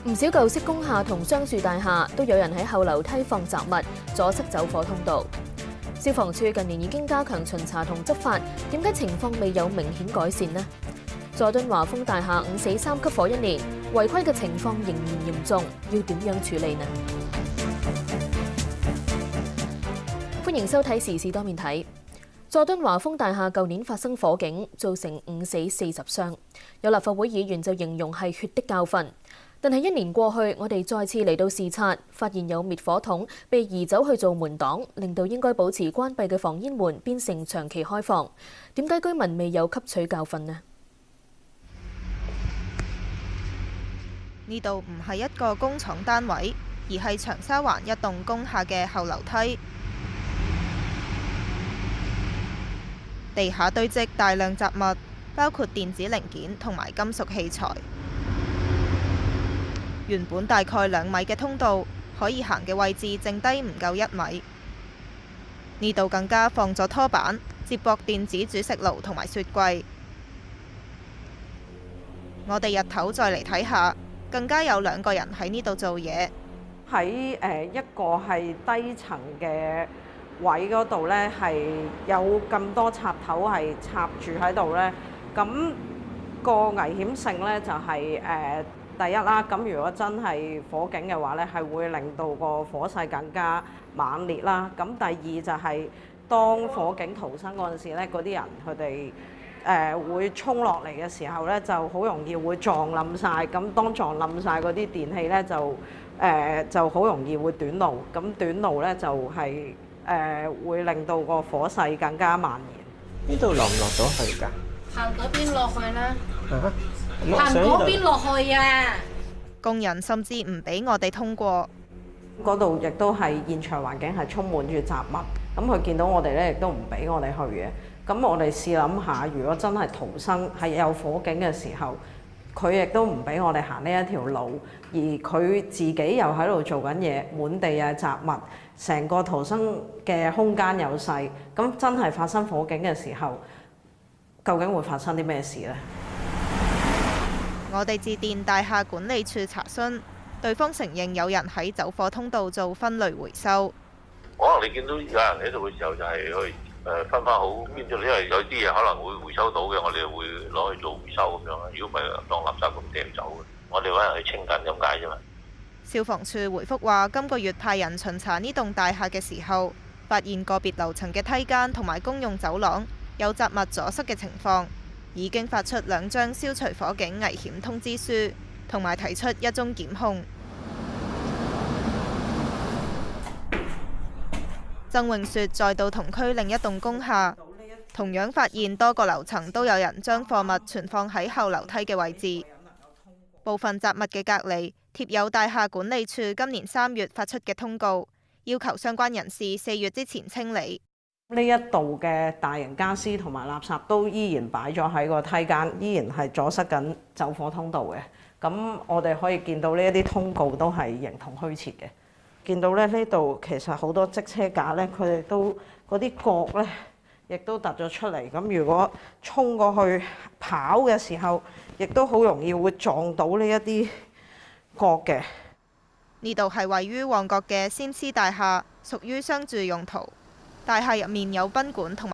唔少舊式工廈同雙樹大廈都有人喺後樓梯放雜物，阻塞走火通道。消防處近年已經加強巡查同執法，點解情況未有明顯改善呢？佐敦華豐大廈5死3級火1年，違規嘅情況仍然嚴重，要點樣處理呢？歡迎收睇時事多面睇。佐敦華豐大廈舊年發生火警，造成5死40傷，有立法會議員就形容係血的教訓。但係1年過去，我哋再次嚟到視察，發現有滅火筒被移走去做門擋，令到應該保持關閉嘅防煙門變成長期開放。點解居民未有吸取教訓呢？呢度唔係一個工廠單位，而係長沙灣一棟工廈嘅後樓梯，地下堆積大量雜物，包括電子零件同埋金屬器材。原本大概2米嘅通道，可以行嘅位置剩低唔夠1米。呢度更加放咗拖板，接駁電子煮食爐同埋雪櫃。我哋日頭再嚟睇下，更加有2個人喺呢度做嘢。喺一個係低層嘅位嗰度呢，係有咁多插頭係插住喺度呢。咁個危險性呢，就係第一啦，咁如果真係火警嘅話呢，係會令到個火勢更加猛烈啦。咁第二就係當火警逃生嗰陣時呢，嗰啲人佢哋會衝落嚟嘅時候呢，就好容易會撞冧晒。咁當撞冧晒嗰啲電器呢，就好容易會短路。咁短路呢，就係會令到個火勢更加蔓延。呢度落唔落到去㗎？行嗰邊落去啦。行嗰邊落去啊！工人甚至唔俾我哋通過。嗰度亦都係現場環境係充滿住雜物，咁佢見到我哋咧，亦都唔俾我哋去嘅。咁我哋試諗下，如果真係逃生係有火警嘅時候，佢亦都唔俾我哋行呢一條路，而佢自己又喺度做緊嘢，滿地啊雜物，成個逃生嘅空間又細，咁真係發生火警嘅時候，究竟會發生啲咩事呢？我哋致電大廈管理處查詢，對方承認有人喺走火通道做分類回收。可能你見到有人喺度嘅時候，就係去分翻好邊度，因為有啲嘢可能會回收到嘅，我哋會攞去做回收咁樣啦。如果唔係當垃圾咁掟走嘅，我哋揾人去清緊咁解啫嘛。消防處回覆話，今個月派人巡查呢棟大廈嘅時候，發現個別樓層嘅梯間同埋公用走廊有雜物阻塞嘅情況。已經發出2張消除火警危險通知書，同埋提出1宗檢控。曾永雪再到同區另一棟工廈，同樣發現多個樓層都有人將貨物存放喺後樓梯嘅位置。部分雜物嘅隔離貼有大廈管理處今年3月發出嘅通告，要求相關人士4月之前清理。呢一度嘅大型傢俬同埋垃圾都依然擺咗喺個梯間，依然係阻塞緊走火通道嘅。咁我哋可以見到呢一啲通告都係形同虛設嘅。見到咧呢度其實好多積車架咧，佢哋都嗰啲角咧，亦都突咗出嚟。咁如果衝過去跑嘅時候，亦都好容易會撞到呢一啲角嘅。呢度係位於旺角嘅先施大廈，屬於商住用途。大廈入面有賓館同